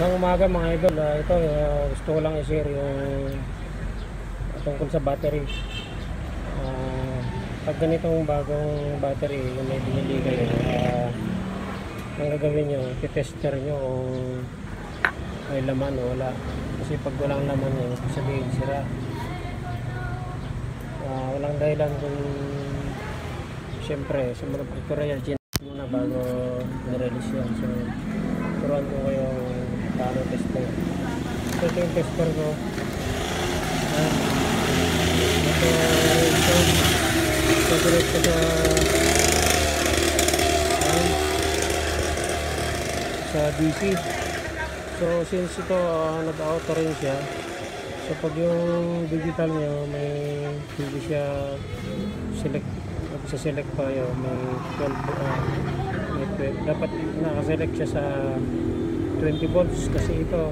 Magandang umaga mga idol. Ito gusto ko lang i-share yung tungkol sa battery. Pag ganitong bagong battery yung may binili kayo, ang gagawin nyo, titester nyo kung may laman o wala. Kasi pag walang laman yun, sabihin sira. Walang dahilan kung siyempre sa manufacturer yan muna bago nirelease yan. So turuan ko kayo paano tester. So ito yung tester ko. Ito direct ko sa DC. So since ito nag-auto rin siya, so pag yung digital nyo may hindi siya select, magsa-select pa yun, may 12 dapat nakaselect siya sa 20 volts kasi ito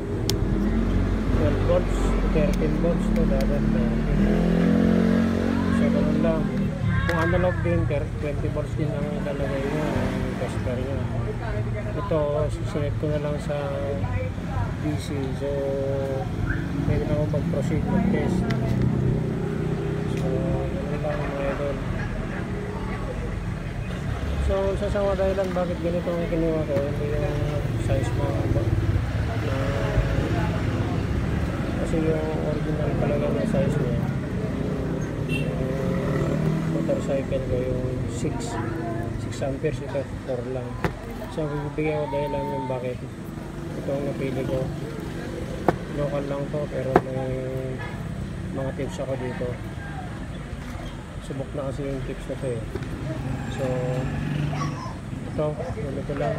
12 volts, 13 volts to dapat so ganun lang. Kung analog din 20 volts din ang ilalagay nyo yung tester nyo. Ito select ko na lang sa DC, so pwede na akong mag-proceed mag-test. So ganun lang mga idol. So sasawa dahilan bakit ganito ang kinuha ko, hindi yung size mo kasi yung original talaga na size niya yung motorcycle ko yung 6 amperes, ito 4 lang. So bibigyan ko dahilan yung bakit ito ang napili ko. Local lang to pero may mga tips ako dito. Subok na kasi yung tips na to eh. So ito, ganito lang.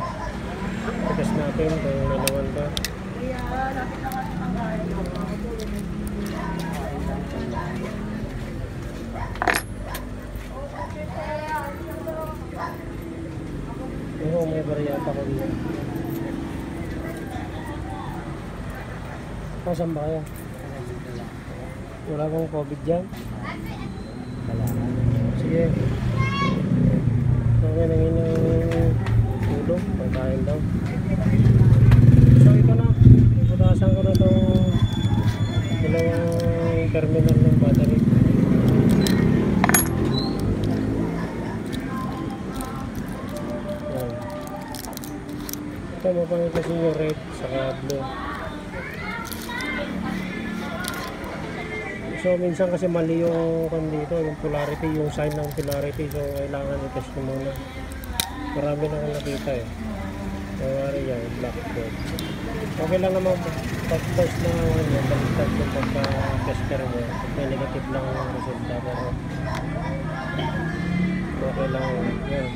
Test natin kung may naman ba. Oo, may bariyata ko dito. Saan ba kaya? Wala bang COVID dyan? Sige. Okay, nangin yung tulog. Pagkain daw. So ito na. Putasan ko na itong dalawang terminal ng battery. Yan. Ito mapangit kasi yung red saka blue. So minsan kasi mali yung dito, yung polarity, yung sign ng polarity. So kailangan i-test mo muna. Marami na akong nakita eh. Mawari yan, black code. Okay lang naman pag-test na yan, pag-test yung pagka-tester mo. May negative lang ang resulta. Pero okay lang yan.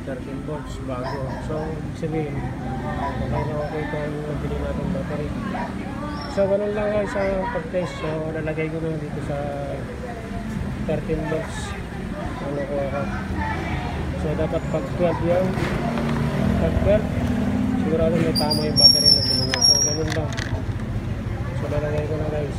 13 volts bago. So sabihin, okay na okay ito ang nabili natin battery. So ganun lang guys sa pag-test. So lalagay ko na dito sa 13 volts. Ano ko ako. So dapat pag 12 yan, pag 12 sigurado may tama yung battery na binunod. So ganun lang. So lalagay ko na guys.